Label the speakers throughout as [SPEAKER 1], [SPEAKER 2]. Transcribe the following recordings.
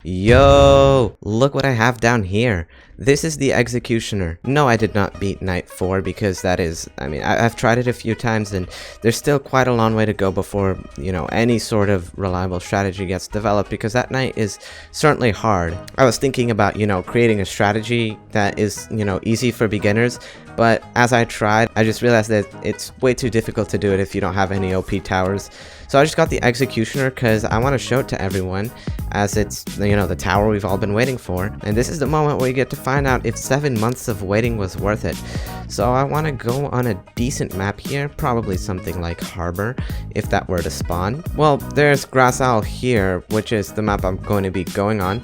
[SPEAKER 1] Yo, look what I have down here. This is the Executioner. No, I did not beat Night 4 because that is, I've tried it a few times and there's still quite a long way to go before, any sort of reliable strategy gets developed because that Night is certainly hard. I was thinking about, creating a strategy that is, easy for beginners, but as I tried, I just realized that it's way too difficult to do it if you don't have any OP towers. So I just got the Executioner because I want to show it to everyone as it's, the tower we've all been waiting for. And this is the moment where you get to find out if 7 months of waiting was worth it. So I want to go on a decent map here, probably something like Harbor, if that were to spawn. Well, there's Grass Owl here, which is the map I'm going to be going on.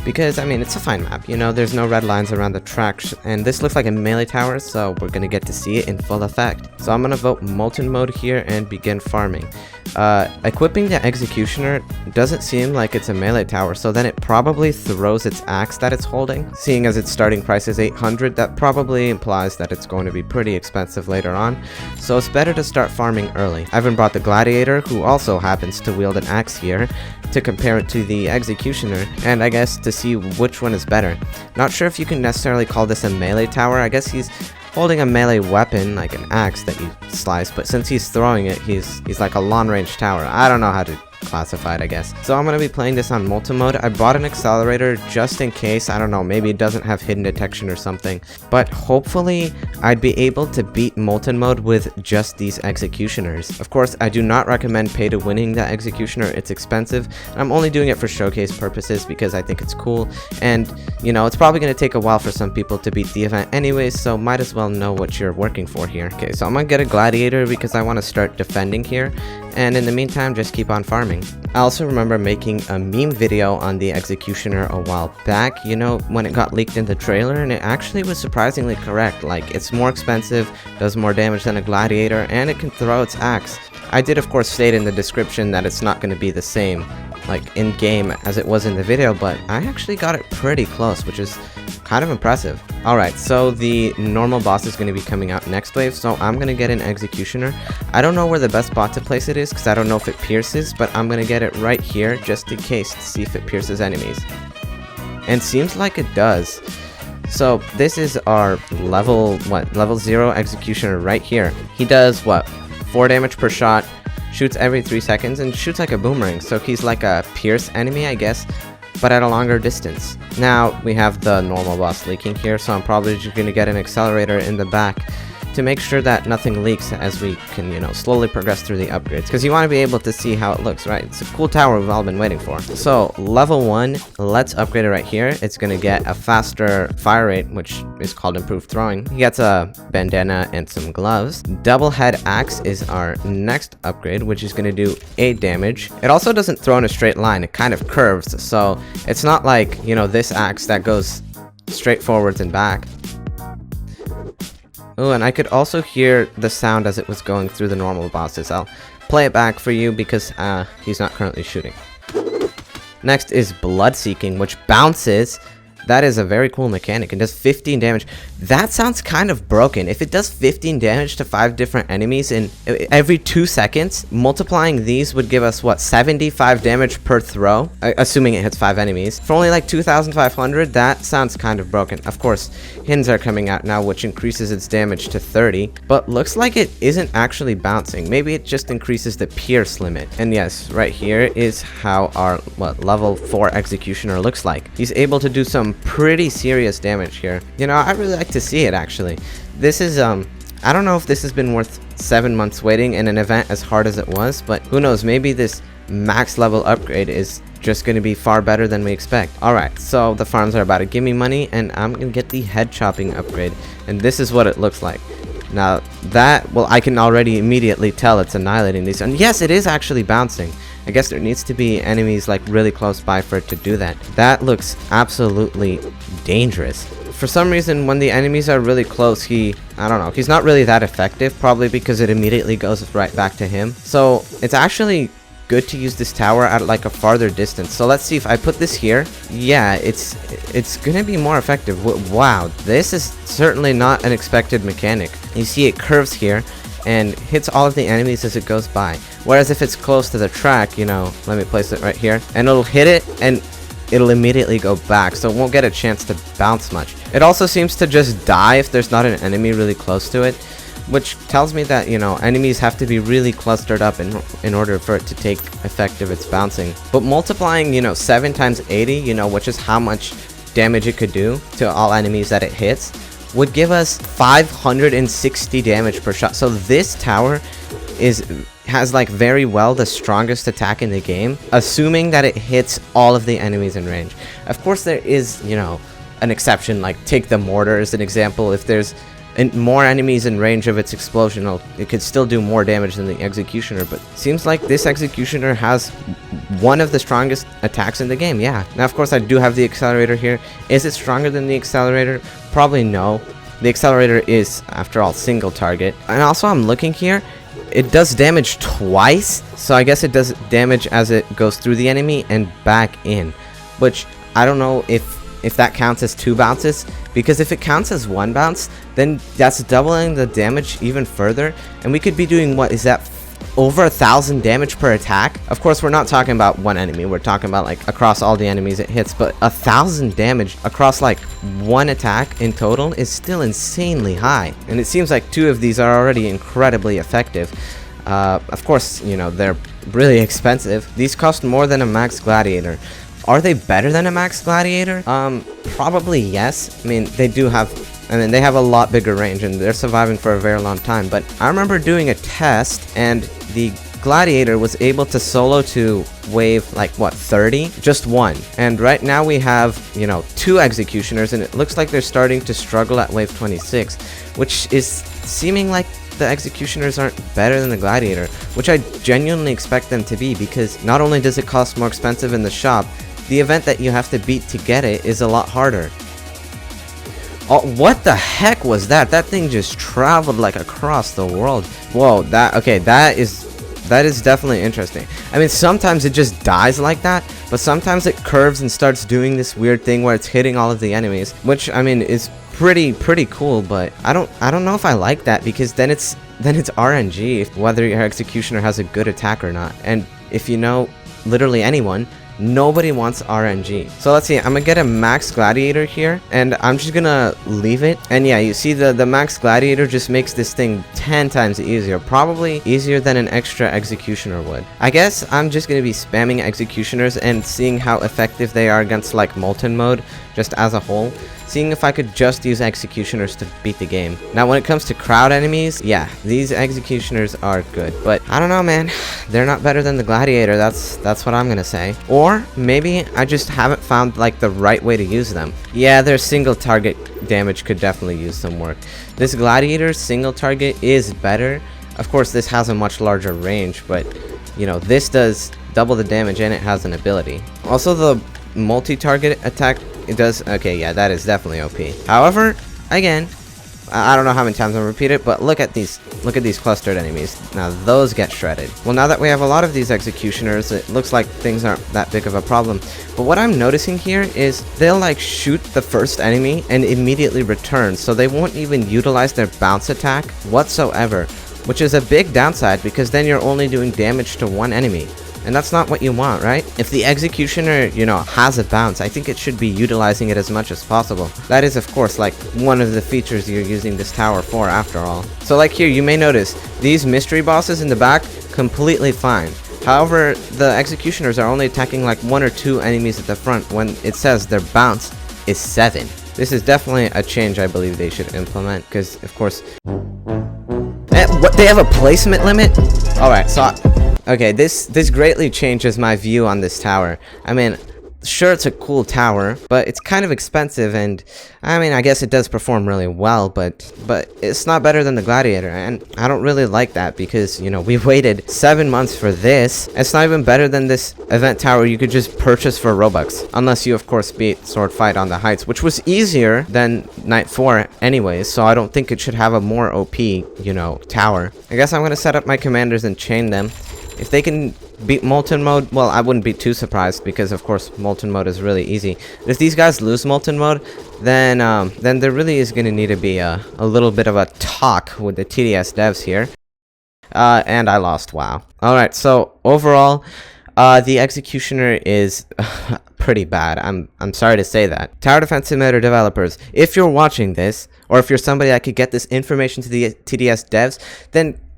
[SPEAKER 1] Because, it's a fine map, there's no red lines around the tracks, and this looks like a melee tower, so we're gonna get to see it in full effect. So I'm gonna vote Molten Mode here and begin farming. Equipping the Executioner doesn't seem like it's a melee tower, so then it probably throws its axe that it's holding. Seeing as its starting price is 800, that probably implies that it's going to be pretty expensive later on, so it's better to start farming early. I even brought the Gladiator, who also happens to wield an axe here, to compare it to the Executioner, and I guess to see which one is better. Not sure if you can necessarily call this a melee tower. I guess he's holding a melee weapon like an axe that you slice, but since he's throwing it, he's like a long range tower. I don't know how to classify it, I guess. So I'm gonna be playing this on Molten Mode. I bought an accelerator just in case. I don't know, maybe it doesn't have hidden detection or something, but hopefully I'd be able to beat Molten Mode with just these Executioners. Of course, I do not recommend pay to winning the Executioner. It's expensive. I'm only doing it for showcase purposes because I think it's cool, and it's probably gonna take a while for some people to beat the event anyways, so might as well know what you're working for here. Okay, so I'm gonna get a Gladiator because I want to start defending here, and in the meantime just keep on farming. I also remember making a meme video on the Executioner a while back, when it got leaked in the trailer, and it actually was surprisingly correct. Like, it's more expensive, does more damage than a Gladiator, and it can throw its axe. I did of course state in the description that it's not going to be the same like in game as it was in the video, but I actually got it pretty close, which is kind of impressive. Alright, so the normal boss is going to be coming out next wave, so I'm going to get an Executioner. I don't know where the best spot to place it is because I don't know if it pierces, but I'm going to get it right here just in case to see if it pierces enemies. And seems like it does. So this is our level 0 Executioner right here. He does 4 damage per shot, shoots every 3 seconds, and shoots like a boomerang, so he's like a pierce enemy, I guess, but at a longer distance. Now we have the normal boss leaking here, so I'm probably just going to get an accelerator in the back to make sure that nothing leaks as we can, slowly progress through the upgrades, because you want to be able to see how it looks, right? It's a cool tower we've all been waiting for. So level 1, let's upgrade it right here. It's going to get a faster fire rate, which is called improved throwing. He gets a bandana and some gloves. Double head axe is our next upgrade, which is going to do 8 damage. It also doesn't throw in a straight line, it kind of curves, so it's not like, this axe that goes straight forwards and back. Oh, and I could also hear the sound as it was going through the normal bosses. I'll play it back for you because he's not currently shooting. Next is Blood Seeking, which bounces. That is a very cool mechanic. It does 15 damage. That sounds kind of broken. If it does 15 damage to 5 different enemies in every 2 seconds, multiplying these would give us, 75 damage per throw? Assuming it hits 5 enemies. For only like 2,500, that sounds kind of broken. Of course, hins are coming out now, which increases its damage to 30. But looks like it isn't actually bouncing. Maybe it just increases the pierce limit. And yes, right here is how our, level 4 Executioner looks like. He's able to do some pretty serious damage here. I really like to see it actually. This is I don't know if this has been worth 7 months waiting in an event as hard as it was, but who knows, maybe this max level upgrade is just going to be far better than we expect. Alright, so the farms are about to give me money, and I'm going to get the head chopping upgrade, and this is what it looks like. Now that, I can already immediately tell it's annihilating these, and yes, it is actually bouncing. I guess there needs to be enemies like really close by for it to do that. That looks absolutely dangerous. For some reason, when the enemies are really close, I don't know, he's not really that effective, probably because it immediately goes right back to him. So it's actually good to use this tower at like a farther distance. So let's see if I put this here. Yeah, it's gonna be more effective. Wow, this is certainly not an expected mechanic. You see it curves here and hits all of the enemies as it goes by. Whereas if it's close to the track, let me place it right here, and it'll hit it, and it'll immediately go back, so it won't get a chance to bounce much. It also seems to just die if there's not an enemy really close to it, which tells me that, you know, enemies have to be really clustered up in order for it to take effect of its bouncing. But multiplying, you know, 7 times 80, you know, which is how much damage it could do to all enemies that it hits, would give us 560 damage per shot. So this tower has like very well the strongest attack in the game, assuming that it hits all of the enemies in range. Of course there is, you know, an exception, like take the mortar as an example. If there's more enemies in range of its explosion, it could still do more damage than the executioner, but seems like this executioner has one of the strongest attacks in the game. Yeah, now of course I do have the accelerator here. Is it stronger than the accelerator? Probably no. The accelerator is, after all, single target. And also I'm looking here, it does damage twice, so I guess it does damage as it goes through the enemy and back in, which I don't know if that counts as 2 bounces, because if it counts as 1 bounce, then that's doubling the damage even further, and we could be doing, what is that, over 1,000 damage per attack? Of course, we're not talking about one enemy, we're talking about like across all the enemies it hits, but 1,000 damage across like 1 attack in total is still insanely high, and it seems like 2 of these are already incredibly effective. Of course, you know, they're really expensive. These cost more than a max gladiator. Are they better than a max gladiator? Probably yes. I mean, they have a lot bigger range and they're surviving for a very long time. But I remember doing a test and the gladiator was able to solo to wave like what, 30? Just 1. And right now we have, you know, 2 executioners and it looks like they're starting to struggle at wave 26, which is seeming like the executioners aren't better than the gladiator, which I genuinely expect them to be, because not only does it cost more expensive in the shop, the event that you have to beat to get it is a lot harder. Oh, what the heck was that? That thing just traveled like across the world. Whoa, that is definitely interesting. I mean, sometimes it just dies like that, but sometimes it curves and starts doing this weird thing where it's hitting all of the enemies, which I mean is pretty cool, but I don't know if I like that, because then it's RNG whether your executioner has a good attack or not. And if you know literally anyone, nobody wants RNG. So let's see, I'm gonna get a max gladiator here and I'm just gonna leave it, and yeah, you see the max gladiator just makes this thing 10 times easier, probably easier than an extra executioner would. I guess I'm just gonna be spamming executioners and seeing how effective they are against like molten mode just as a whole, seeing if I could just use executioners to beat the game. Now when it comes to crowd enemies, yeah, these executioners are good, but I don't know, man, they're not better than the gladiator. That's what I'm gonna say. Or maybe I just haven't found like the right way to use them. Yeah, their single target damage could definitely use some work. This gladiator's single target is better. Of course this has a much larger range, but you know, this does double the damage and it has an ability. Also the multi-target attack, it does, okay, yeah, that is definitely OP. However, again, I don't know how many times I'll repeat it, but look at these clustered enemies. Now those get shredded. Well, now that we have a lot of these executioners, it looks like things aren't that big of a problem. But what I'm noticing here is they'll like shoot the first enemy and immediately return, so they won't even utilize their bounce attack whatsoever, which is a big downside, because then you're only doing damage to one enemy. And that's not what you want, right? If the executioner, you know, has a bounce, I think it should be utilizing it as much as possible. That is, of course, like one of the features you're using this tower for, after all. So like here, you may notice these mystery bosses in the back, completely fine. However, the executioners are only attacking like 1 or 2 enemies at the front when it says their bounce is 7. This is definitely a change I believe they should implement, because of course... what, they have a placement limit? Alright, so... Okay, this greatly changes my view on this tower. I mean, sure, it's a cool tower, but it's kind of expensive, and I mean, I guess it does perform really well, but it's not better than the gladiator, and I don't really like that, because, you know, we waited 7 months for this. It's not even better than this event tower you could just purchase for Robux, unless you, of course, beat Sword Fight on the Heights, which was easier than Night 4 anyways, so I don't think it should have a more OP, you know, tower. I guess I'm gonna set up my commanders and chain them. If they can beat Molten Mode, well, I wouldn't be too surprised, because of course Molten Mode is really easy. If these guys lose Molten Mode, then there really is going to need to be a little bit of a talk with the TDS devs here. And I lost, wow. Alright, so overall, the Executioner is pretty bad. I'm sorry to say that. Tower Defense Simulator developers, if you're watching this, or if you're somebody that could get this information to the TDS devs,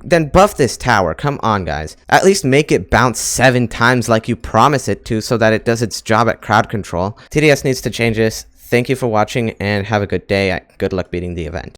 [SPEAKER 1] then buff this tower. Come on, guys. At least make it bounce 7 times like you promise it to, so that it does its job at crowd control. TDS needs to change this. Thank you for watching, and have a good day. Good luck beating the event.